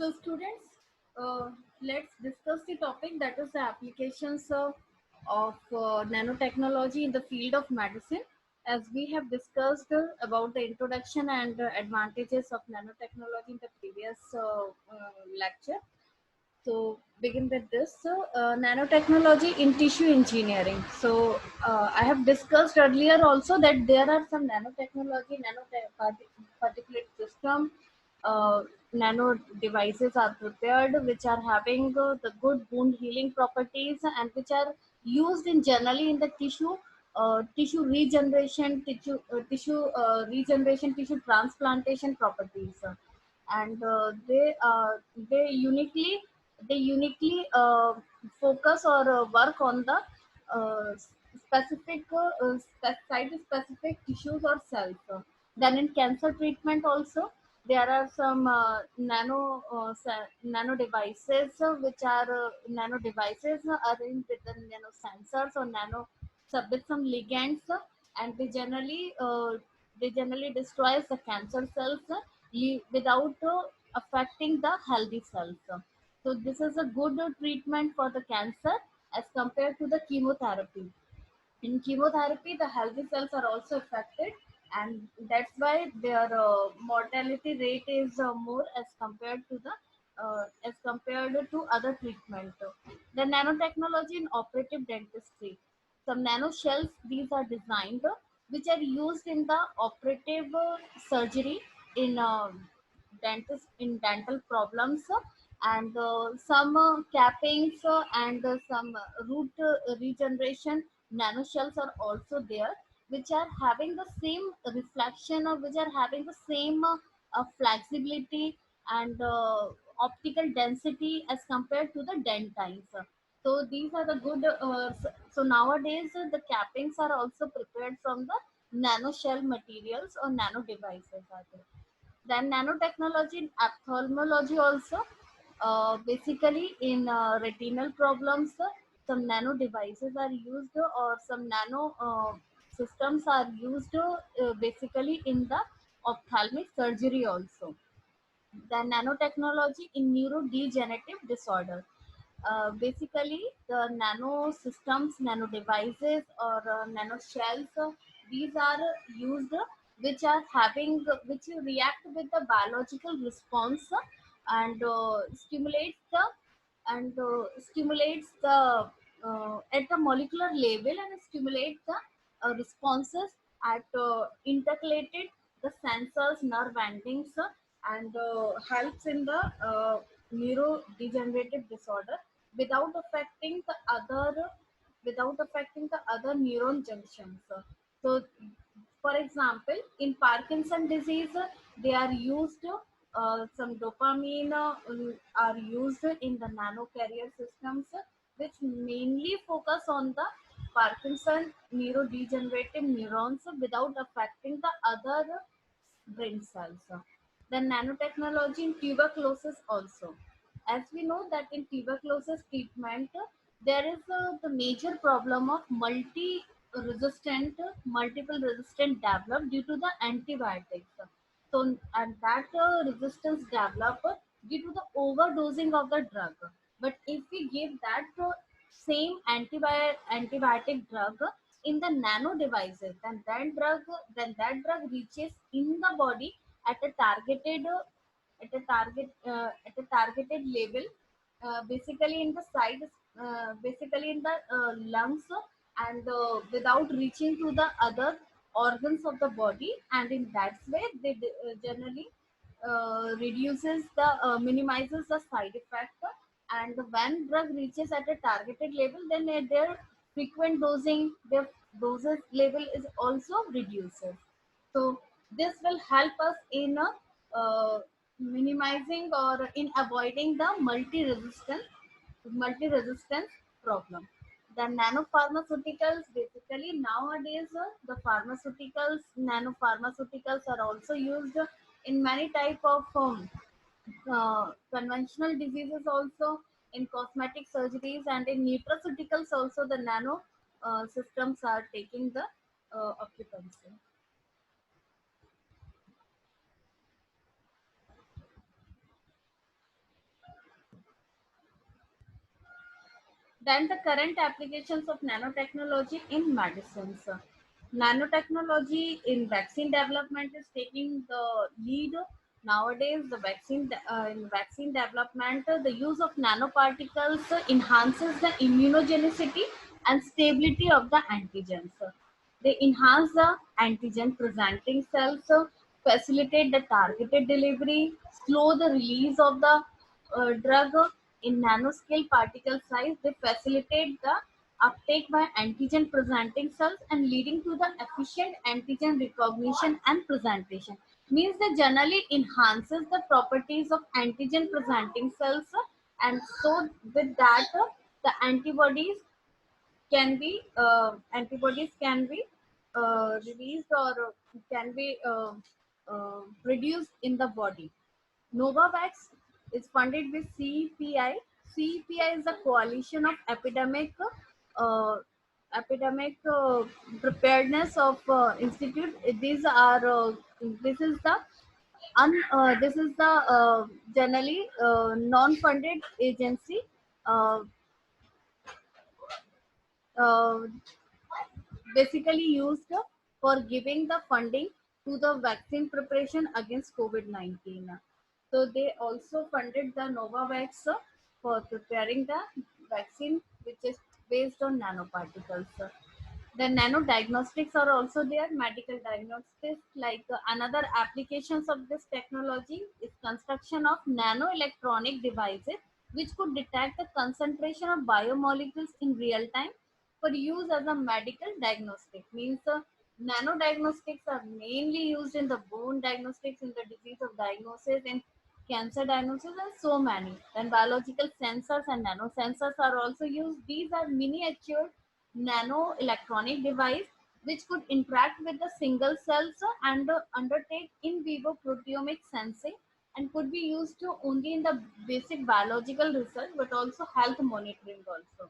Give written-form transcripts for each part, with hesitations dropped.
So, students, let's discuss the topic that is the applications of nanotechnology in the field of medicine. As we have discussed about the introduction and advantages of nanotechnology in the previous lecture. So, begin with this nanotechnology in tissue engineering. So, I have discussed earlier also that there are some nanotechnology, particulate system, uh, nano devices are prepared which are having the good wound healing properties and which are used in generally in the tissue regeneration, tissue transplantation properties, and they uniquely focus or work on the uh, site specific tissues or cells. Then in cancer treatment also there are some nano devices nano devices arranged with the nano sensors or nano with some ligands, and they generally destroys the cancer cells without affecting the healthy cells. So this is a good treatment for the cancer as compared to the chemotherapy. In chemotherapy, the healthy cells are also affected, and that's why their mortality rate is more as compared to other treatment. The nanotechnology in operative dentistry. Some nanoshells, these are designed which are used in the operative surgery in dental problems, and some cappings and some root regeneration nanoshells are also there, which are having the same reflection or which are having the same flexibility and optical density as compared to the dentines. So these are the good. So nowadays the cappings are also prepared from the nanoshell materials or nano devices are there. Then nanotechnology in ophthalmology also, basically in retinal problems, some nano devices are used or some nano systems are used basically in the ophthalmic surgery also. The nanotechnology in neurodegenerative disorder. Basically, the nano systems, nano devices, or nano shells, these are used, which react with the biological response and stimulates the at the molecular level and stimulates the responses at intercalated the sensors, nerve endings, and helps in the neurodegenerative disorder without affecting the other neuron junctions. So, for example, in Parkinson disease, they are used. Some dopamine are used in the nano carrier systems, which mainly focus on the Parkinson neurodegenerative neurons without affecting the other brain cells. Then nanotechnology in tuberculosis also. As we know that in tuberculosis treatment, there is the major problem of multiple resistant developed due to the antibiotics. So, and that resistance develop due to the overdosing of the drug. But if we give that same antibiotic drug in the nano devices, then that drug reaches in the body at a targeted level, basically in the side, basically in the lungs, and without reaching to the other organs of the body, and in that way they generally reduces the minimizes the side effect. And when drug reaches at a targeted level, then their frequent dosing, their doses level is also reduces. So this will help us in minimizing or in avoiding the multi-resistance problem. The nanopharmaceuticals, basically nowadays the nanopharmaceuticals are also used in many type of conventional diseases also, in cosmetic surgeries and in nutraceuticals also the nano systems are taking the occupancy. Then the current applications of nanotechnology in medicines. Nanotechnology in vaccine development is taking the lead. Nowadays, in vaccine development, the use of nanoparticles enhances the immunogenicity and stability of the antigens. They enhance the antigen presenting cells, facilitate the targeted delivery, slow the release of the drug in nanoscale particle size. They facilitate the uptake by antigen presenting cells and leading to the efficient antigen recognition and presentation. Means they generally enhances the properties of antigen presenting cells, and so with that the antibodies can be released or can be produced in the body. Novavax is funded with CEPI. CEPI is a coalition of uh, epidemic preparedness of institute. These are this is the this is the generally non-funded agency uh, uh, basically used for giving the funding to the vaccine preparation against COVID-19. So they also funded the Novavax for preparing the vaccine, which is based on nanoparticles. The nanodiagnostics are also there, medical diagnostics. Like another applications of this technology is construction of nanoelectronic devices, which could detect the concentration of biomolecules in real time for use as a medical diagnostic. Means nanodiagnostics are mainly used in the bone diagnostics, in the disease of diagnosis, in cancer diagnosis, and so many. Then biological sensors and nanosensors are also used. These are miniature nano electronic device which could interact with the single cells and undertake in vivo proteomic sensing, and could be used to only in the basic biological research but also health monitoring also.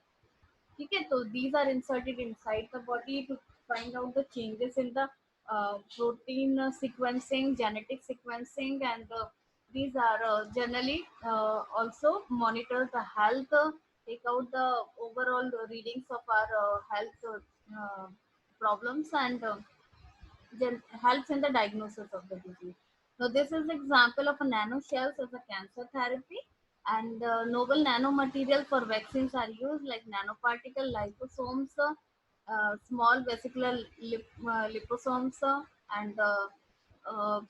ठीक है, तो these are inserted inside the body to find out the changes in the protein sequencing, genetic sequencing, and these are generally also monitor the health, take out the overall readings of our health problems, and helps in the diagnosis of the disease. So this is example of a nanoshells as a cancer therapy, and novel nanomaterial for vaccines are used like nanoparticle liposomes, small vesicular liposomes, and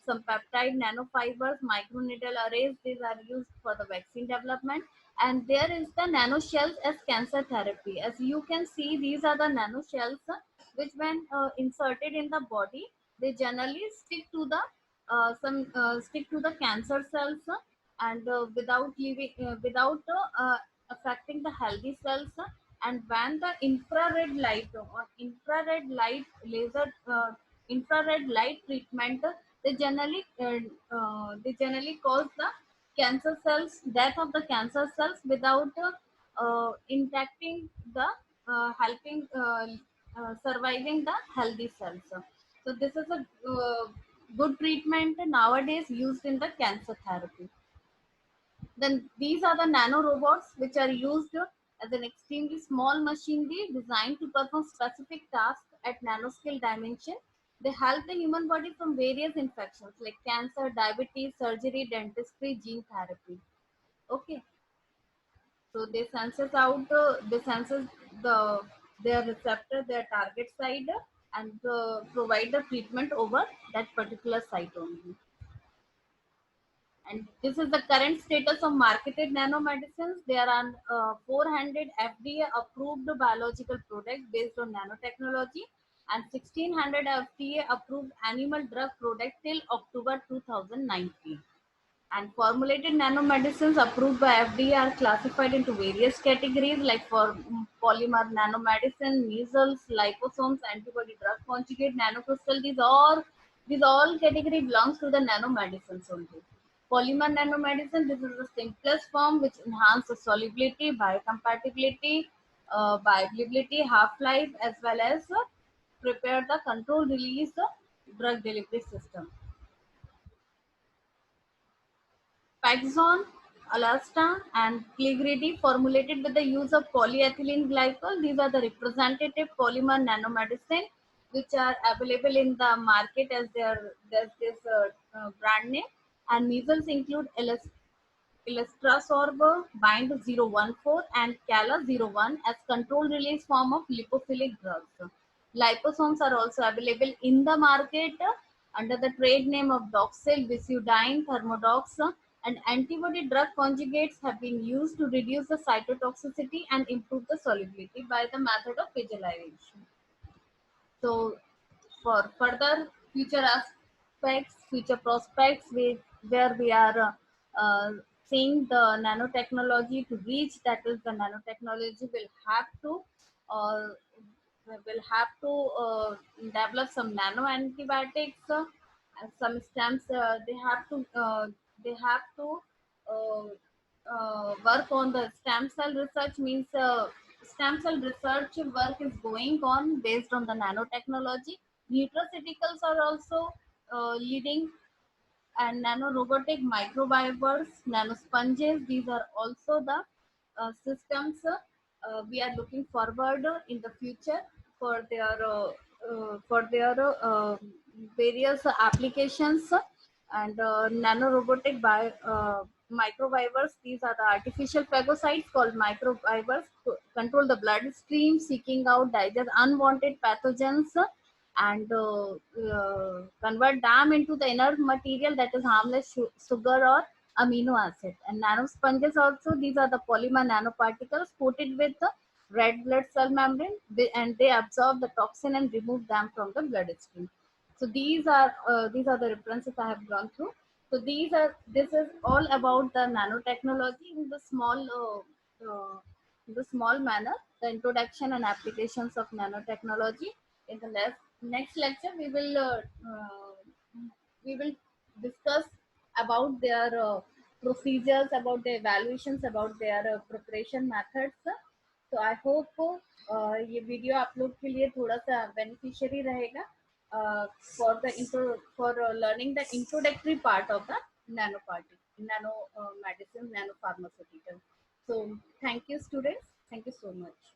some peptide nanofibers, microneedle arrays. These are used for the vaccine development. And there is the nanoshells as cancer therapy. As you can see, these are the nanoshells which, when inserted in the body, they generally stick to the cancer cells, and without affecting the healthy cells. And when the infrared light laser infrared light treatment, they generally cause the cancer cells death of the cancer cells without impacting the helping surviving the healthy cells. So this is a good treatment nowadays used in the cancer therapy. Then these are the nanorobots which are used as an extremely small machinery designed to perform specific tasks at nanoscale dimension. They help the human body from various infections like cancer, diabetes, surgery, dentistry, gene therapy. Okay, so they senses the their receptor, their target side, and provide the treatment over that particular site only. And this is the current status of marketed nanomedicines. There are 400 FDA approved biological products based on nanotechnology, and 1600 FDA approved animal drug products till October 2019. And formulated nanomedicines approved by FDA are classified into various categories like for polymer nanomedicine, measles, liposomes, antibody drug conjugate, nanocrystal. These all category belongs to the nanomedicines only. Polymer nanomedicine, this is the simplest form which enhances solubility, biocompatibility, bioavailability, half-life, as well as prepare the control release drug delivery system. Paxon. Elasta and Kligridi, formulated with the use of polyethylene glycol. These are the representative polymer nanomedicine which are available in the market as there's this brand name. And measles include Elastrasorb bind 014 and Cala-01 as controlled release form of lipophilic drugs. Liposomes are also available in the market under the trade name of Doxil, Visudyne, Thermodox, and antibody drug conjugates have been used to reduce the cytotoxicity and improve the solubility by the method of visualization. So, for further future aspects, future prospects, where we are seeing the nanotechnology to reach, that is, the nanotechnology uh, will have to develop some nano antibiotics and some stems. They have to uh, work on the stem cell research. Means stem cell research work is going on based on the nanotechnology. Nutraceuticals are also leading, and nanorobotic microfibers, nanosponges. These are also the systems we are looking forward in the future for their various applications. And nanorobotic microfibers. These are the artificial phagocytes called microfibers to control the bloodstream, seeking out digest unwanted pathogens and convert them into the inert material that is harmless sugar or amino acid. And nanosponges also, these are the polymer nanoparticles coated with the red blood cell membrane, and they absorb the toxin and remove them from the bloodstream. So these are the references I have gone through. So this is all about the nanotechnology in the small manner, the introduction and applications of nanotechnology. In the next lecture, we will discuss about their procedures, about their evaluations, about their preparation methods. तो I hope ये video आप लोग के लिए थोड़ा सा beneficiary रहेगा for the for learning the introductory part of the nano medicine, nano pharmaceutical. So thank you, students. Thank you so much.